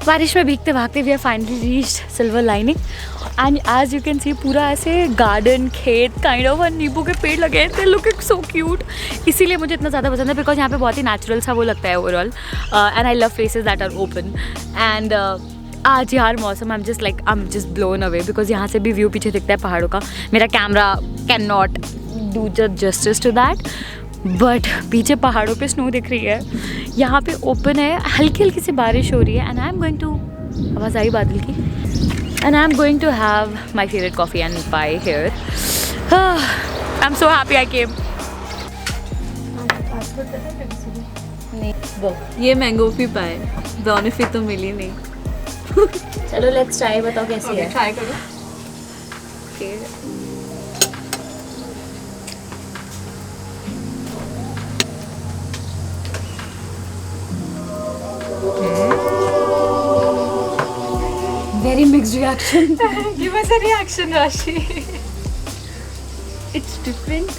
बारिश में भीगते भागते we are finally reached silver lining and as you can see पूरा ऐसे गार्डन खेत काइंड ऑफ नींबू के पेड़ लगे थे, लुकिंग सो क्यूट। इसीलिए मुझे इतना ज़्यादा पसंद है बिकॉज यहाँ पे बहुत ही नेचुरल सा वो लगता है overall and I love places that are open and आज यार मौसम I am just blown away because यहाँ से भी व्यू पीछे दिखता है पहाड़ों का। मेरा camera can not do justice to that but पीछे पहाड़ों पे स्नो दिख रही है, यहाँ पे ओपन है, हल्की हल्की सी बारिश हो रही है and I am going to, आवाज़ आई बादल की, and I am going to have my favourite coffee and pie here. I am so happy I came. ये मैंगो भी पाए, ब्राउनी तो मिली नहीं। चलो लेट्स ट्राई, बताओ कैसी है। ट्राई करो। Very mixed reaction. Give us a reaction, Rashi. It's different.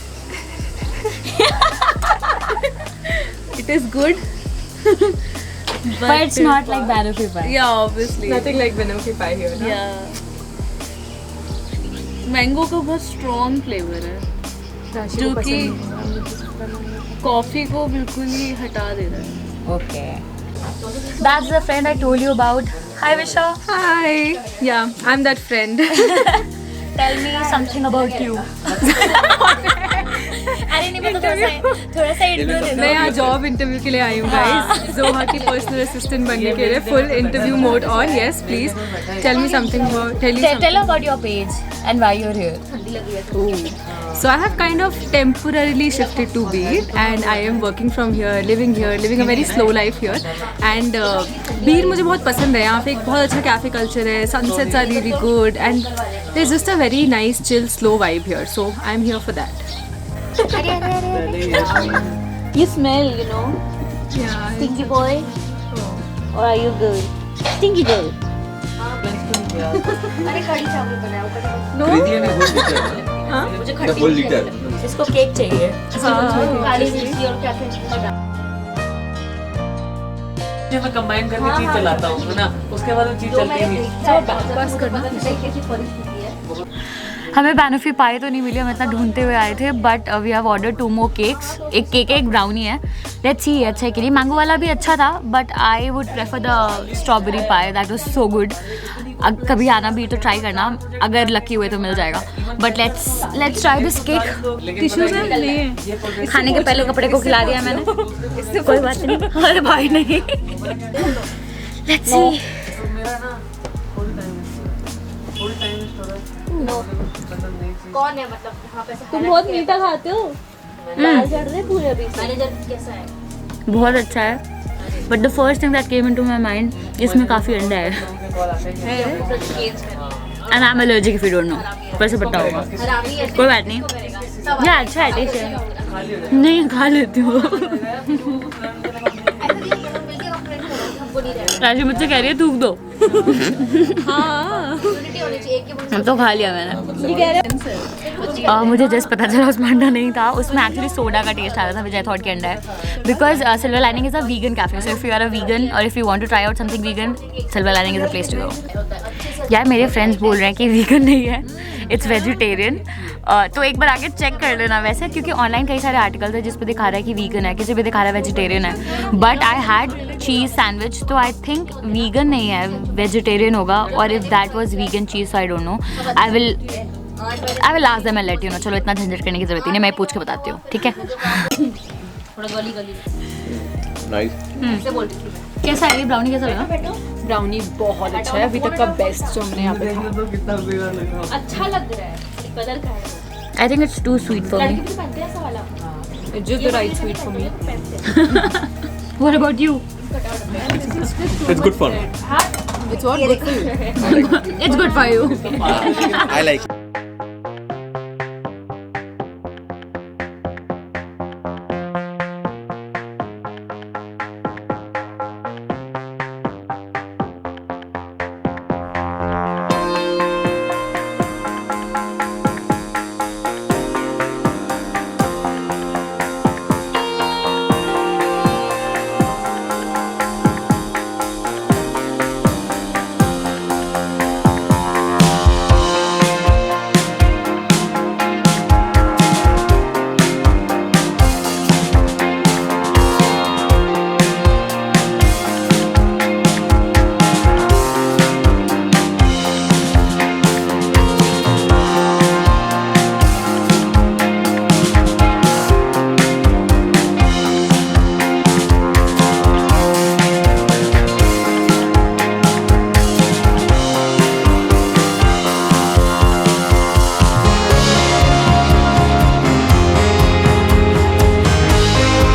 It is good. But it's not like banoffee pie. Yeah, obviously. Nothing like banoffee pie here, no? Yeah. Mango का बहुत strong flavour है जो कि coffee को बिल्कुल ही हटा दे रहा है। Okay. That's the friend I told you about. Hi Visha. Hi. Yeah, I'm that friend. Tell me something about you. अरे नहीं, मैं तो थोड़ा सा इंटरव्यू दे दो। मैं यहाँ जॉब इंटरव्यू के लिए आई हूँ गाइस, जोहा की पर्सनल असिस्टेंट बनने के लिए। Full interview mode on. Yes please tell me something about Tell about your page and why you're here. So I have kind of temporarily shifted to Bir and I am working from here, living a very slow life here and Bir मुझे बहुत पसंद है। यहाँ पे एक बहुत अच्छा cafe culture है, sunsets are really good and there's just a very nice chill slow vibe here, so I'm here for that. You smell, you know. Yeah. Stinky boy. Or are you good? Stinky girl. No? मुझे खट्टी litre इसको cake चाहिए। काली मिर्ची और क्या क्या मैं combine करके चीज चलाता हूँ ना, उसके बाद वो चीज चलती नहीं। बस करना कैसी परिस्थिति है। हमें बैनोफी पाई तो नहीं मिली, हम इतना ढूंढते हुए आए थे but we have order 2 more cakes. एक केक है, एक ब्राउनी है। लेट्स सी अच्छा है कि नहीं। मैंगो वाला भी अच्छा था but I would prefer the strawberry pi, that was so good. कभी आना भी तो ट्राई करना, अगर लकी हुए तो मिल जाएगा। But let's try this cake. Tissues नहीं है। खाने के पहले कपड़े को खिला दिया मैंने। कोई बात नहीं। अरे भाई नहीं। Let's see. कौन है मतलब यहाँ पे? तुम बहुत मीठा खाते हो। बाल झड़ रहे पूरे अभी। मैनेजर कैसा है? बहुत अच्छा है but the first thing that came into my mind, इसमें काफ़ी अंडा है and I M allergic if you don't know. वैसे पता होगा, कोई बात नहीं। या अच्छा है, टेस्ट है। नहीं खा लेती हूँ। राजू मुझसे कह रही है थूक दो। हाँ हम तो खा लिया मैंने। मुझे जस्ट पता चला उसमें अंडा नहीं था, उसमें एक्चुअली सोडा का टेस्ट आ रहा था विच आई थॉट के अंडा है। Because silver lining is a vegan cafe, so if you are a vegan और if you want to try out something vegan, silver lining is a place to go. यार मेरे friends बोल रहे हैं कि वीगन नहीं है, इट्स वेजिटेरियन। तो एक बार आके चेक कर लेना वैसे, क्योंकि ऑनलाइन कई सारे आर्टिकल्स है जिस पे दिखा रहा है कि वीगन है, किसी पे दिखा रहा है वेजिटेरियन है। But I had cheese sandwich, तो आई थिंक वीगन नहीं है, वेजिटेरियन होगा। और if that was vegan cheese, I don't know, I will ask them and let you know. चलो इतना झंझट करने की जरूरत ही नहीं, मैं पूछ के बताती हूँ, ठीक है। थोड़ा गली नाइस। कैसा है ये ब्राउनी, कैसा लगा? ब्राउनी बहुत अच्छा है, अभी तक का बेस्ट जो हमने यहाँ पे खाया। अच्छा लग रहा है। कलर का है। I think it's too sweet for me. लड़की भी पहनते हैं ऐसा वाला। It's just the right sweet for me. What about you? It's good fun. It's what good for you. It's good for you. I like it.